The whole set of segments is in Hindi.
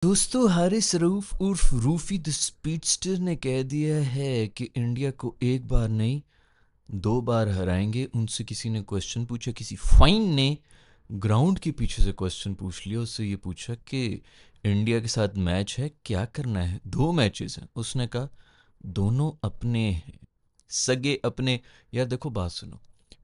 दोस्तों, हारिस रऊफ उर्फ रूफी द स्पीडस्टर ने कह दिया है कि इंडिया को एक बार नहीं 2 बार हराएंगे। उनसे किसी ने क्वेश्चन पूछा, किसी फाइन ने ग्राउंड के पीछे से क्वेश्चन पूछ लिया। उससे ये पूछा कि इंडिया के साथ मैच है, क्या करना है। 2 मैचेस हैं। उसने कहा दोनों अपने हैं, सगे अपने। यार देखो, बात सुनो।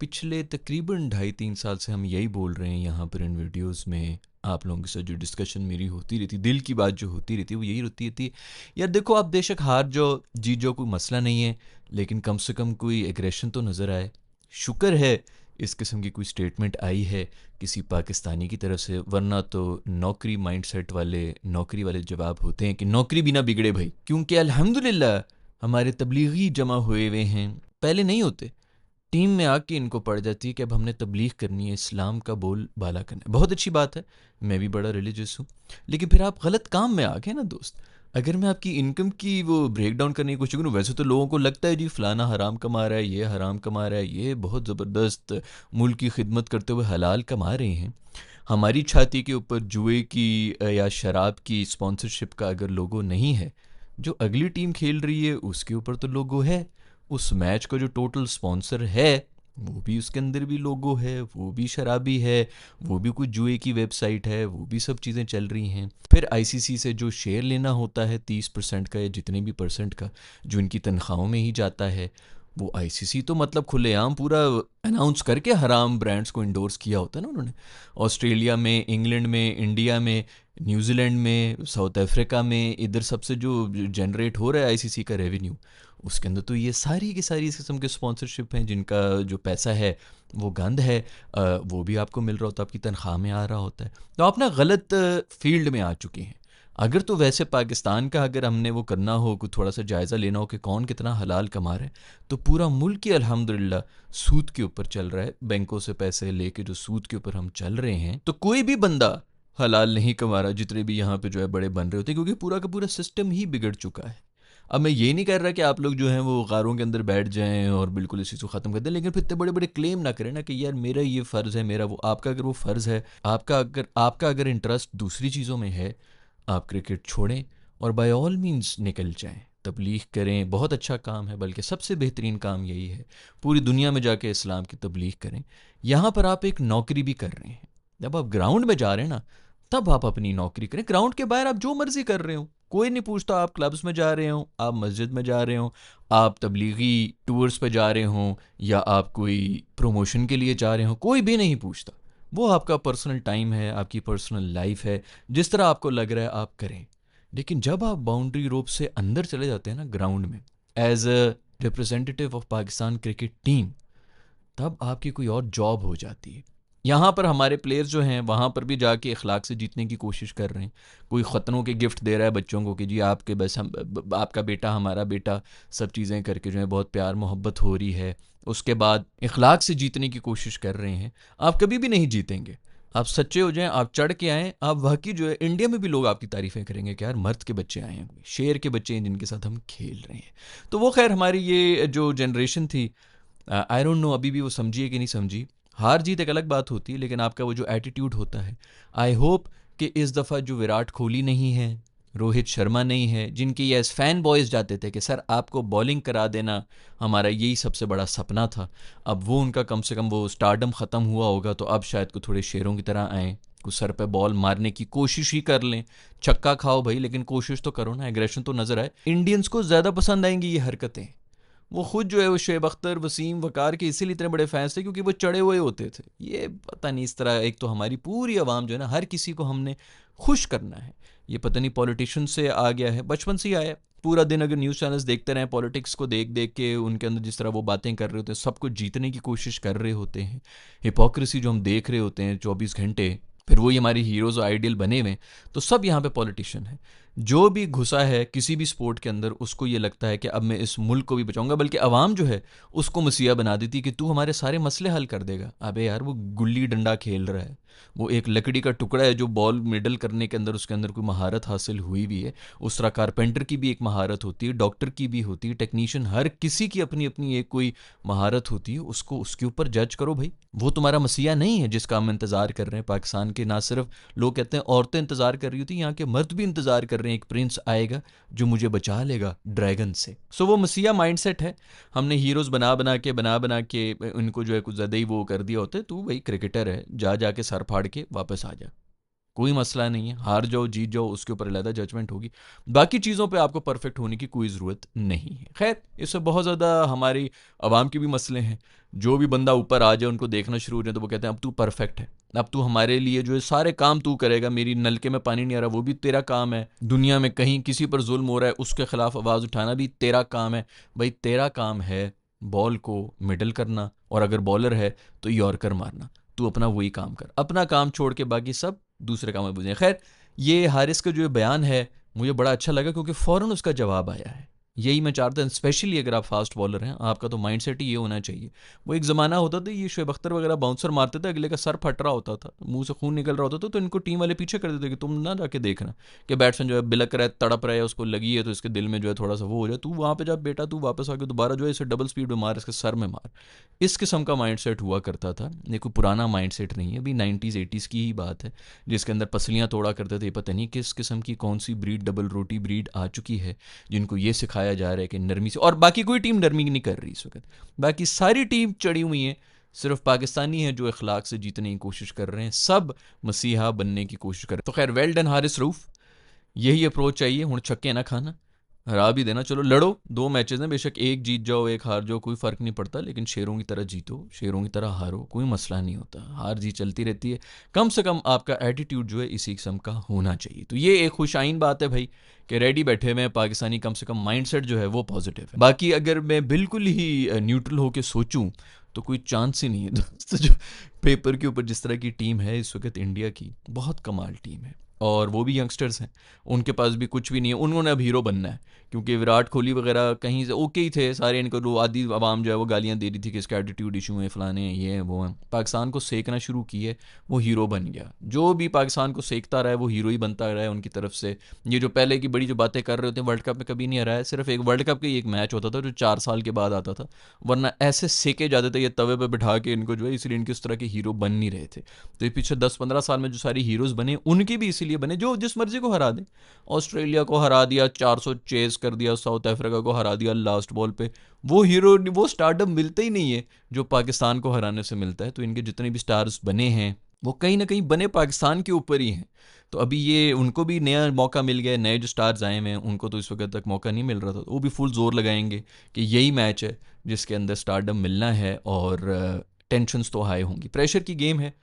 पिछले तकरीबन 2.5-3 साल से हम यही बोल रहे हैं यहाँ पर इन वीडियोस में। आप लोगों के साथ जो डिस्कशन मेरी होती रहती, दिल की बात जो होती रहती है, वो यही होती रहती है। यार देखो, आप बेशक हार जो जीत जो कोई मसला नहीं है, लेकिन कम से कम कोई एग्रेशन तो नज़र आए। शुक्र है इस किस्म की कोई स्टेटमेंट आई है किसी पाकिस्तानी की तरफ से, वरना तो नौकरी माइंडसेट वाले नौकरी वाले जवाब होते हैं कि नौकरी भी ना बिगड़े भाई, क्योंकि अल्हम्दुलिल्लाह हमारे तबलीगी जमा हुए हुए हैं। पहले नहीं होते। टीम में आके इनको पड़ जाती है कि अब हमने तबलीग करनी है, इस्लाम का बोल बाला करना है। बहुत अच्छी बात है, मैं भी बड़ा रिलीजियस हूँ। लेकिन फिर आप गलत काम में आ गए ना दोस्त। अगर मैं आपकी इनकम की वो ब्रेक डाउन करने की कोशिश करूँ, वैसे तो लोगों को लगता है जी फलाना हराम कमा रहा है, ये हराम कमा रहा है, ये बहुत ज़बरदस्त मुल्क की खिदमत करते हुए हलाल कमा रहे हैं। हमारी छाती के ऊपर जुए की या शराब की स्पॉन्सरशिप का अगर लोगो नहीं है, जो अगली टीम खेल रही है उसके ऊपर तो लोगो है। उस मैच का जो टोटल स्पॉन्सर है, वो भी उसके अंदर भी लोगो है, वो भी शराबी है, वो भी कुछ जुए की वेबसाइट है, वो भी सब चीज़ें चल रही हैं। फिर आईसीसी से जो शेयर लेना होता है 30% का या जितने भी परसेंट का, जो इनकी तनख्वाहों में ही जाता है, वो आईसीसी तो मतलब खुलेआम पूरा अनाउंस करके हराम ब्रांड्स को इंडोर्स किया होता है ना उन्होंने। ऑस्ट्रेलिया में, इंग्लैंड में, इंडिया में, न्यूजीलैंड में, साउथ अफ्रीका में, इधर सबसे जो जनरेट हो रहा है आईसीसी का रेवेन्यू, उसके अंदर तो ये सारी की सारी इस किस्म के स्पॉन्सरशिप हैं जिनका जो पैसा है वो गंद है। वो भी आपको मिल रहा होता है, आपकी तनख्वाह में आ रहा होता है। तो आप ना गलत फील्ड में आ चुके हैं। अगर तो वैसे पाकिस्तान का अगर हमने वो करना हो, कुछ थोड़ा सा जायज़ा लेना हो कि कौन कितना हलाल कमा रहा है, तो पूरा मुल्क ही अल्हम्दुलिल्लाह सूद के ऊपर चल रहा है। बैंकों से पैसे लेके जो सूद के ऊपर हम चल रहे हैं, तो कोई भी बंदा हलाल नहीं कमा रहा, जितने भी यहाँ पे जो है बड़े बन रहे होते हैं, क्योंकि पूरा का पूरा सिस्टम ही बिगड़ चुका है। अब मैं ये नहीं कह रहा कि आप लोग जो हैं वो गारों के अंदर बैठ जाएं और बिल्कुल इसी को ख़त्म कर दें, लेकिन फिर इतने बड़े बड़े क्लेम ना करें ना कि यार मेरा ये फ़र्ज़ है, मेरा वो। आपका अगर वो फ़र्ज़ है, आपका अगर इंटरेस्ट दूसरी चीज़ों में है, आप क्रिकेट छोड़ें और बाय ऑल मींस निकल जाएं, तबलीग करें। बहुत अच्छा काम है, बल्कि सबसे बेहतरीन काम यही है। पूरी दुनिया में जाके इस्लाम की तबलीग करें। यहाँ पर आप एक नौकरी भी कर रहे हैं। जब आप ग्राउंड में जा रहे हैं ना, तब आप अपनी नौकरी करें। ग्राउंड के बाहर आप जो मर्जी कर रहे हो, कोई नहीं पूछता। आप क्लब्स में जा रहे हो, आप मस्जिद में जा रहे हो, आप तबलीगी टूर्स पे जा रहे हो, या आप कोई प्रमोशन के लिए जा रहे हो, कोई भी नहीं पूछता। वो आपका पर्सनल टाइम है, आपकी पर्सनल लाइफ है। जिस तरह आपको लग रहा है आप करें। लेकिन जब आप बाउंड्री रोप से अंदर चले जाते हैं ना ग्राउंड में, as a representative of Pakistan cricket team, तब आपकी कोई और जॉब हो जाती है। यहाँ पर हमारे प्लेयर्स जो हैं वहाँ पर भी जाके इखलाक से जीतने की कोशिश कर रहे हैं। कोई ख़तरों के गिफ्ट दे रहा है बच्चों को कि जी आपके बस हम आपका बेटा हमारा बेटा, सब चीज़ें करके जो है बहुत प्यार मोहब्बत हो रही है। उसके बाद इखलाक से जीतने की कोशिश कर रहे हैं। आप कभी भी नहीं जीतेंगे। आप सच्चे हो जाएं, आप चढ़ के आएँ, आप वाकई जो है इंडिया में भी लोग आपकी तारीफ़ें करेंगे कि यार मर्द के बच्चे आए हैं, शेर के बच्चे हैं जिनके साथ हम खेल रहे हैं। तो वो खैर हमारी ये जो जनरेशन थी, आई डोंट नो अभी भी वो समझी है कि नहीं समझी। हार जीत एक अलग बात होती है, लेकिन आपका वो जो एटीट्यूड होता है, आई होप कि इस दफ़ा जो विराट कोहली नहीं है, रोहित शर्मा नहीं है, जिनके ये एज फैन बॉयज़ जाते थे कि सर आपको बॉलिंग करा देना हमारा यही सबसे बड़ा सपना था, अब वो उनका कम से कम वो स्टारडम ख़त्म हुआ होगा, तो अब शायद को थोड़े शेरों की तरह आएँ, कुछ सर पे बॉल मारने की कोशिश ही कर लें। छक्का खाओ भाई, लेकिन कोशिश तो करो ना, एग्रेशन तो नज़र आए। इंडियंस को ज़्यादा पसंद आएंगी ये हरकतें। वो खुद जो है वो शुएब अख्तर, वसीम, वकार के इसीलिए इतने बड़े फैंस थे क्योंकि वो चढ़े हुए होते थे। ये पता नहीं, इस तरह एक तो हमारी पूरी आवाम जो है ना, हर किसी को हमने खुश करना है। ये पता नहीं पॉलिटिशियन से आ गया है, बचपन से ही आया है। पूरा दिन अगर न्यूज़ चैनल्स देखते रहें, पॉलिटिक्स को देख देख के उनके अंदर जिस तरह वो बातें कर रहे होते हैं, सब कुछ जीतने की कोशिश कर रहे होते हैं, हिपोक्रेसी जो हम देख रहे होते हैं 24 घंटे, फिर वही हमारी हीरोज़ और आइडियल बने हुए हैं। तो सब यहाँ पे पॉलिटिशियन है। जो भी घुसा है किसी भी स्पोर्ट के अंदर, उसको ये लगता है कि अब मैं इस मुल्क को भी बचाऊंगा, बल्कि अवाम जो है उसको मसीहा बना देती कि तू हमारे सारे मसले हल कर देगा। अबे यार, वो गुल्ली डंडा खेल रहा है, वो एक लकड़ी का टुकड़ा है जो बॉल मिडल करने के अंदर उसके अंदर कोई महारत हासिल हुई भी है। उस तरह कारपेंटर की भी एक महारत होती है, डॉक्टर की भी होती है, टेक्नीशियन, हर किसी की अपनी अपनी एक कोई महारत होती है। उसको उसके ऊपर जज करो भाई। वो तुम्हारा मसीहा नहीं है जिसका हम इंतज़ार कर रहे हैं पाकिस्तान के। ना सिर्फ लोग कहते हैं औरतें इंतज़ार कर रही होती, यहाँ के मर्द भी इंतज़ार कर रहे हैं, एक प्रिंस आएगा जो मुझे बचा लेगा ड्रैगन से। सो वो मसीहा माइंडसेट है। हमने हीरोज़ बना बना के उनको जो है कुछ ज़्यादा ही वो कर दिया होता है। तू भाई क्रिकेटर है, जा जाके सर फाड़ के वापस आ जा, कोई मसला नहीं है। हार जाओ जीत जाओ उसके ऊपर अलग जजमेंट होगी। बाकी चीज़ों पे आपको परफेक्ट होने की कोई ज़रूरत नहीं है। खैर, इससे बहुत ज़्यादा हमारी आवाम के भी मसले हैं। जो भी बंदा ऊपर आ जाए उनको देखना शुरू हो जाए तो वो कहते हैं अब तू परफेक्ट है, अब तू हमारे लिए जो है सारे काम तू करेगा, मेरी नलके में पानी नहीं आ रहा वो भी तेरा काम है, दुनिया में कहीं किसी पर जुल्म हो रहा है उसके खिलाफ आवाज़ उठाना भी तेरा काम है। भाई तेरा काम है बॉल को मिडल करना, और अगर बॉलर है तो यॉर्कर मारना। तू अपना वही काम कर, अपना काम छोड़ के बाकी सब दूसरे काम में बुझे। खैर, ये हारिस का जो बयान है मुझे बड़ा अच्छा लगा क्योंकि फ़ौरन उसका जवाब आया है। यही मैं चाहता हूँ, स्पेशली अगर आप फास्ट बॉलर हैं, आपका तो माइंडसेट ही ये होना चाहिए। वो एक ज़माना होता था, ये शुएब अख्तर वगैरह बाउंसर मारते थे, अगले का सर फट रहा होता था, मुंह से खून निकल रहा होता था, तो इनको टीम वाले पीछे कर देते कि तुम ना जाके देखना कि बैट्समैन जो है बिलक रहा है, तड़प रहा है, उसको लगी है तो इसके दिल में जो है थोड़ा सा वो हो जाए, तू वहाँ पे जा बेटा, तू वापस आके दोबारा जो है इसे डबल स्पीड में मार, इसके सर में मार। इस किस्म का माइंडसेट हुआ करता था। ये कोई पुराना माइंडसेट नहीं है, अभी 90s 80s की ही बात है, जिसके अंदर पसलियाँ तोड़ा करते थे। पता नहीं किस किस्म की कौन सी ब्रीड, डबल रोटी ब्रीड आ चुकी है जिनको ये सिखाया जा रहा है कि नरमी से। और बाकी कोई टीम नरमी नहीं कर रही इस वक्त, बाकी सारी टीम चढ़ी हुई हैं। सिर्फ पाकिस्तानी है जो इखलाक से जीतने की कोशिश कर रहे हैं, सब मसीहा बनने की कोशिश कर रहे हैं। तो खैर, वेल डन हारिस रऊफ, यही अप्रोच चाहिए। हूँ छक्के ना खाना, हरा भी देना, चलो लड़ो, 2 मैचेस हैं, बेशक एक जीत जाओ एक हार जाओ कोई फ़र्क नहीं पड़ता, लेकिन शेरों की तरह जीतो, शेरों की तरह हारो, कोई मसला नहीं होता, हार जीत चलती रहती है। कम से कम आपका एटीट्यूड जो है इसी किस्म का होना चाहिए। तो ये एक खुशाइन बात है भाई कि रेडी बैठे हुए हैं पाकिस्तानी, कम से कम माइंडसेट जो है वो पॉजिटिव है। बाकी अगर मैं बिल्कुल ही न्यूट्रल होकर सोचूं तो कोई चांस ही नहीं है दोस्तों। जो पेपर के ऊपर जिस तरह की टीम है इस वक्त इंडिया की, बहुत कमाल टीम है, और वो भी यंगस्टर्स हैं, उनके पास भी कुछ भी नहीं है। उन्होंने अब हीरो बनना है क्योंकि विराट कोहली वगैरह कहीं से ओके ही थे सारे, इनको जो आधी आवाम जो है वो गालियां दे रही थी कि इसका एटीट्यूड इशू है, फलाने हैं, ये हैं वो हैं। पाकिस्तान को सेकना शुरू किए, वो हीरो बन गया। जो भी पाकिस्तान को सेकता रहा है वो हीरो ही बनता रहा है उनकी तरफ से। ये जो पहले की बड़ी जो बातें कर रहे होते हैं, वर्ल्ड कप में कभी नहीं हराया, सिर्फ एक वर्ल्ड कप का ही एक मैच होता था जो 4 साल के बाद आता था, वरना ऐसे सेके जाते थे ये तवे पर बिठा के इनको जो है, इसलिए इनके उस तरह के हीरो बन नहीं रहे थे। तो ये पीछे 10-15 साल में जो सारी हीरोज़ बने उनके भी इसीलिए बने जो जिस मर्जी को हरा दें। ऑस्ट्रेलिया को हरा दिया, 400 चेस कर दिया, साउथ अफ्रीका को हरा दिया लास्ट बॉल पे, वो हीरो वो स्टारडम मिलता ही नहीं है जो पाकिस्तान को हराने से मिलता है। तो इनके जितने भी स्टार्स बने हैं वो कहीं ना कहीं बने पाकिस्तान के ऊपर ही हैं। तो अभी ये उनको भी नया मौका मिल गया, नए जो स्टार्स आए हुए हैं उनको तो इस वक्त तक मौका नहीं मिल रहा था, वो भी फुल जोर लगाएंगे कि यही मैच है जिसके अंदर स्टारडम मिलना है, और टेंशन्स तो हाई होंगी, प्रेशर की गेम है।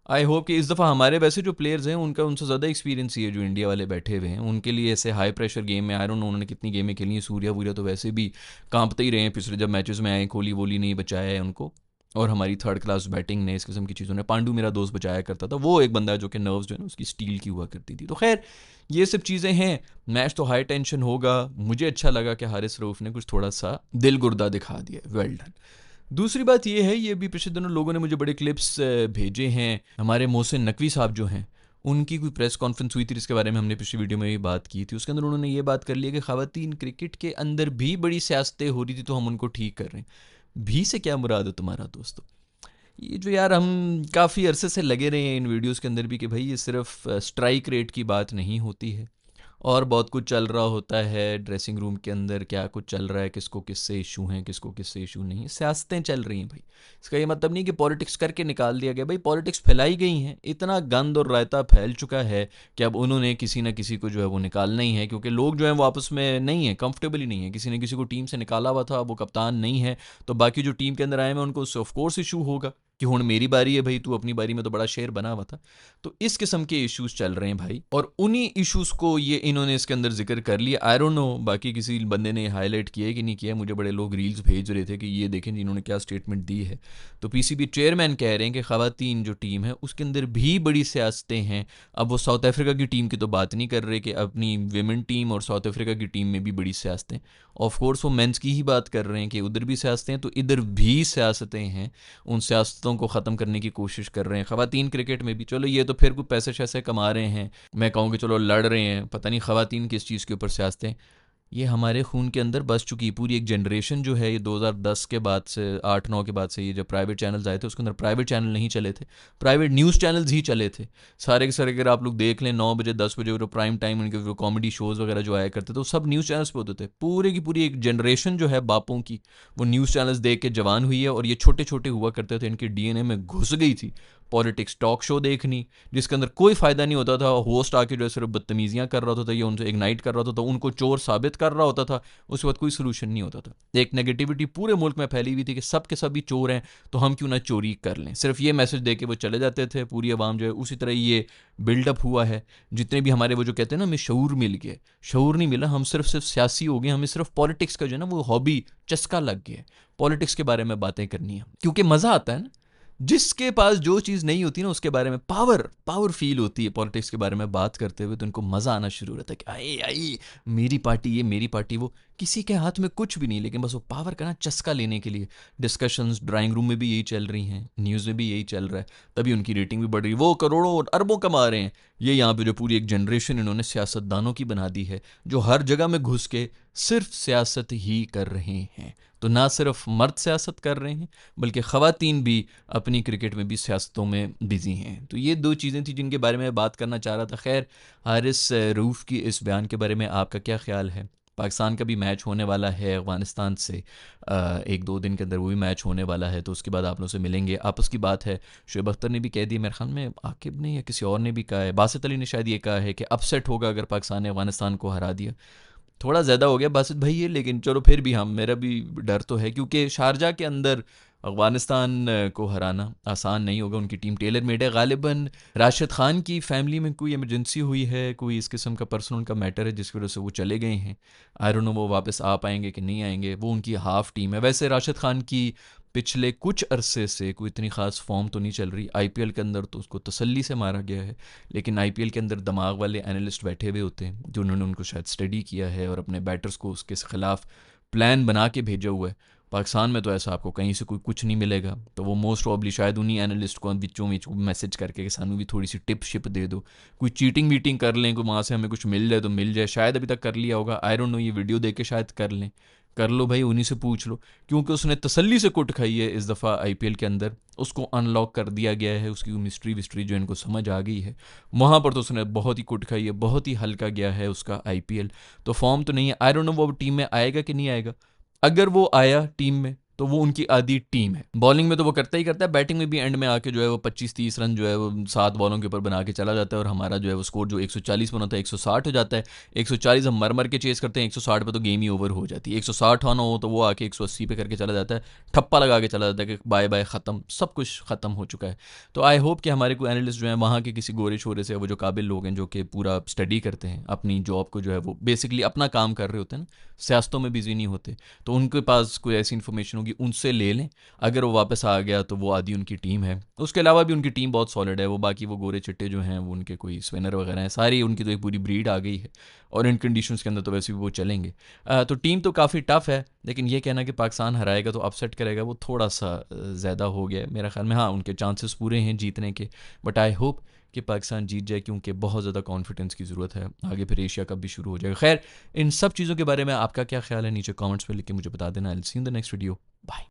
आई होप कि इस दफ़ा हमारे वैसे जो प्लेयर्स हैं उनका उनसे ज़्यादा एक्सपीरियंस ही है, जो इंडिया वाले बैठे हुए हैं उनके लिए ऐसे हाई प्रेशर गेम में, आई डोंट नो उन्होंने कितनी गेमें खेली हैं। सूर्या वूर्या तो वैसे भी कांपते ही रहे हैं पिछले जब मैचेस में आए, कोहली वोली नहीं बचाया है उनको, और हमारी थर्ड क्लास बैटिंग ने, इस किस्म की चीज़ों ने, पांडू मेरा दोस्त बचाया करता था, वो एक बंदा जो कि नर्व्स जो है ना उसकी स्टील की हुआ करती थी। तो खैर ये सब चीज़ें हैं, मैच तो हाई टेंशन होगा। मुझे अच्छा लगा कि हारिस रऊफ ने कुछ थोड़ा सा दिल गुर्दा दिखा दिया, वेल डन। दूसरी बात ये है, ये भी पिछले दिनों लोगों ने मुझे बड़े क्लिप्स भेजे हैं। हमारे मोहसिन नकवी साहब जो हैं उनकी कोई प्रेस कॉन्फ्रेंस हुई थी जिसके बारे में हमने पिछली वीडियो में भी बात की थी। उसके अंदर उन्होंने ये बात कर लिया कि ख़वातीन क्रिकेट के अंदर भी बड़ी सियासतें हो रही थी तो हम उनको ठीक कर रहे हैं। भी से क्या मुराद है तुम्हारा दोस्तों? ये जो यार हम काफ़ी अरसे से लगे रहे हैं इन वीडियोस के अंदर भी कि भाई ये सिर्फ स्ट्राइक रेट की बात नहीं होती है, और बहुत कुछ चल रहा होता है ड्रेसिंग रूम के अंदर, क्या कुछ चल रहा है, किसको किससे इशू हैं, किसको किससे इशू नहीं, सियासतें चल रही हैं भाई। इसका ये मतलब नहीं कि पॉलिटिक्स करके निकाल दिया गया, भाई पॉलिटिक्स फैलाई गई हैं, इतना गंद और रायता फैल चुका है कि अब उन्होंने किसी ना किसी को जो है वो निकालना ही है, क्योंकि लोग जो हैं वो आपस में नहीं है, कंफर्टेबल ही नहीं है। किसी ने किसी को टीम से निकाला हुआ था, वो कप्तान नहीं है, तो बाकी जो टीम के अंदर आए हैं उनको उससे ऑफकोर्स इशू होगा कि हुण मेरी बारी है भाई, तू अपनी बारी में तो बड़ा शेर बना हुआ था। तो इस किस्म के इश्यूज चल रहे हैं भाई, और उन्हीं इश्यूज को ये इन्होंने इसके अंदर जिक्र कर लिया। आई डोंट नो बाकी किसी बंदे ने हाईलाइट किया है कि नहीं किया, मुझे बड़े लोग रील्स भेज रहे थे कि ये देखें जिन्होंने क्या स्टेटमेंट दी है। तो पीसीबी चेयरमैन कह रहे हैं कि ख़वातीन जो टीम है उसके अंदर भी बड़ी सियासतें हैं। अब वो साउथ अफ्रीका की टीम की तो बात नहीं कर रहे कि अपनी विमेन टीम और साउथ अफ्रीका की टीम में भी बड़ी सियासतें, ऑफकोर्स वो मेंस की ही बात कर रहे हैं कि उधर भी सियासतें हैं, तो इधर भी सियासतें हैं। उन सियासतों औरतों को ख़त्म करने की कोशिश कर रहे हैं, ख़वातीन क्रिकेट में भी। चलो ये तो फिर कोई पैसे शैसे कमा रहे हैं, मैं कहूँ कि चलो लड़ रहे हैं, पता नहीं ख़वातीन किस चीज़ के ऊपर सियासतें। ये हमारे खून के अंदर बस चुकी पूरी एक जनरेशन जो है, ये 2010 के बाद से 8-9 के बाद से ये जब प्राइवेट चैनल्स आए थे उसके अंदर प्राइवेट चैनल नहीं चले थे, प्राइवेट न्यूज़ चैनल्स ही चले थे सारे के सारे। अगर आप लोग देख लें 9 बजे 10 बजे वो प्राइम टाइम उनके वो कॉमेडी शोज़ वगैरह जो आया करते थे वो सब न्यूज़ चैनल्स पे होते थे। पूरे की पूरी एक जनरेशन जो है बापों की वो न्यूज़ चैनल्स देख के जवान हुई है, और ये छोटे छोटे हुआ करते थे, इनके डीएनए में घुस गई थी पॉलिटिक्स टॉक शो देखनी, जिसके अंदर कोई फ़ायदा नहीं होता था। होस्ट आके जो है सिर्फ बदतमीजियाँ कर रहा होता था या उनसे इग्नाइट कर रहा होता था, उनको चोर साबित कर रहा होता था, उसके बाद कोई सोल्यूशन नहीं होता था। एक नेगेटिविटी पूरे मुल्क में फैली हुई थी कि सब के सभी चोर हैं तो हम क्यों ना चोरी कर लें, सिर्फ ये मैसेज दे के वो चले जाते थे। पूरी आवाम जो है उसी तरह ये बिल्डअप हुआ है। जितने भी हमारे वो जो कहते हैं ना हमें शऊर मिल गया, शऊर नहीं मिला, हम सिर्फ सिर्फ सियासी हो गए, हमें सिर्फ पॉलिटिक्स का जो है ना वो हॉबी चस्का लग गया, पॉलिटिक्स के बारे में बातें करनी है क्योंकि मज़ा आता है ना। जिसके पास जो चीज़ नहीं होती ना उसके बारे में पावर फील होती है पॉलिटिक्स के बारे में बात करते हुए, तो उनको मज़ा आना शुरू होता है कि आए आए मेरी पार्टी ये मेरी पार्टी वो। किसी के हाथ में कुछ भी नहीं, लेकिन बस वो पावर का ना चस्का लेने के लिए डिस्कशंस ड्राइंग रूम में भी यही चल रही हैं, न्यूज़ में भी यही चल रहा है, तभी उनकी रेटिंग भी बढ़ रही है, वो करोड़ों और अरबों कमा रहे हैं। ये यहाँ पे जो पूरी एक जनरेशन इन्होंने सियासतदानों की बना दी है जो हर जगह में घुस के सिर्फ सियासत ही कर रहे हैं। तो ना सिर्फ मर्द सियासत कर रहे हैं बल्कि ख़वातीन भी अपनी क्रिकेट में भी सियासतों में बिजी हैं। तो ये दो चीज़ें थी जिनके बारे में बात करना चाह रहा था। खैर, हारिस रऊफ़ की इस बयान के बारे में आपका क्या ख्याल है? पाकिस्तान का भी मैच होने वाला है अफ़गानिस्तान से, 1-2 दिन के अंदर वो भी मैच होने वाला है, तो उसके बाद आप लोगों से मिलेंगे। आपस की बात है, शुएब अख्तर ने भी कह दिया, मेरे ख्याल में आकिब ने या किसी और ने भी कहा है, बासित अली ने शायद ये कहा है कि अपसेट होगा अगर पाकिस्तान ने अफ़गानिस्तान को हरा दिया। थोड़ा ज़्यादा हो गया बासित भाई ये, लेकिन चलो फिर भी हम मेरा भी डर तो है क्योंकि शारजा के अंदर अफ़गानिस्तान को हराना आसान नहीं होगा। उनकी टीम टेलर मेड है। गालिबन राशिद ख़ान की फ़ैमिली में कोई इमरजेंसी हुई है, कोई इस किस्म का पर्सनल उनका मैटर है जिसकी वजह से वो चले गए हैं। आई डोंट नो वो वापस आ पाएंगे कि नहीं आएंगे। वो उनकी हाफ़ टीम है। वैसे राशिद ख़ान की पिछले कुछ अरसे से कोई इतनी ख़ास फॉर्म तो नहीं चल रही। आईपीएल के अंदर तो उसको तसल्ली से मारा गया है, लेकिन आईपीएल के अंदर दिमाग वाले एनालिस्ट बैठे हुए होते हैं जो उन्होंने उनको शायद स्टडी किया है और अपने बैटर्स को उसके ख़िलाफ़ प्लान बना के भेजा हुआ है। पाकिस्तान में तो ऐसा आपको कहीं से कोई कुछ नहीं मिलेगा, तो वो मोस्ट प्रॉब्ली शायद उन्हीं एनालिस्ट को बिचों बीच मैसेज करके कि सानू भी थोड़ी सी टिप शिप दे दो, कोई चीटिंग वीटिंग कर लें, कोई वहाँ से हमें कुछ मिल जाए तो मिल जाए। शायद अभी तक कर लिया होगा, आई डोंट नो, ये वीडियो देख के शायद कर लें। कर लो भाई, उन्हीं से पूछ लो, क्योंकि उसने तसल्ली से कुट खाई है इस दफ़ा आईपीएल के अंदर। उसको अनलॉक कर दिया गया है, उसकी मिस्ट्री विस्ट्री जो इनको समझ आ गई है, वहाँ पर तो उसने बहुत ही कुट खाई है, बहुत ही हल्का गया है उसका आईपीएल। तो फॉर्म तो नहीं है, आई डोंट नो वो टीम में आएगा कि नहीं आएगा। अगर वो आया टीम में तो वो उनकी आधी टीम है। बॉलिंग में तो वो करता ही करता है, बैटिंग में भी एंड में आके जो है वो 25-30 रन जो है वो 7 बॉलों के ऊपर बना के चला जाता है, और हमारा जो है वो स्कोर जो 140 पर होता है 160 हो जाता है। 140 हम मर मर के चेस करते हैं, 160 पे तो गेम ही ओवर हो जाती है। 160 आना हो तो वो आके 180 पे करके चला जाता है, ठप्पा लगा के चला जाता है कि बाय बाय ख़त्म, सब कुछ ख़त्म हो चुका है। तो आई होप कि हमारे कोई एनालिस्ट जो है वहाँ के किसी गोरे शोरे से, वो जो काबिल लोग हैं जो कि पूरा स्टडी करते हैं अपनी जॉब को, जो है वो बेसिकली अपना काम कर रहे होते हैं ना, सियासतों में बिजी नहीं होते, तो उनके पास कोई ऐसी इन्फॉर्मेशन होगी उनसे ले लें। अगर वो वापस आ गया तो वो आधी उनकी टीम है। उसके अलावा भी उनकी टीम बहुत सॉलिड है। वो बाकी वो गोरे चिट्टे जो हैं वो उनके कोई स्पिनर वगैरह हैं, सारी उनकी तो एक पूरी ब्रीड आ गई है, और इन कंडीशंस के अंदर तो वैसे भी वो चलेंगे। तो टीम तो काफ़ी टफ है, लेकिन ये कहना कि पाकिस्तान हराएगा तो अपसेट करेगा वो थोड़ा सा ज़्यादा हो गया मेरा ख्याल में। हाँ, उनके चांसेस पूरे हैं जीतने के, बट आई होप कि पाकिस्तान जीत जाए, क्योंकि बहुत ज़्यादा कॉन्फिडेंस की ज़रूरत है। आगे फिर एशिया कप भी शुरू हो जाएगा। खैर, इन सब चीज़ों के बारे में आपका क्या ख्याल है नीचे कमेंट्स में लिख के मुझे बता देना। I will see you in the next video. Bye.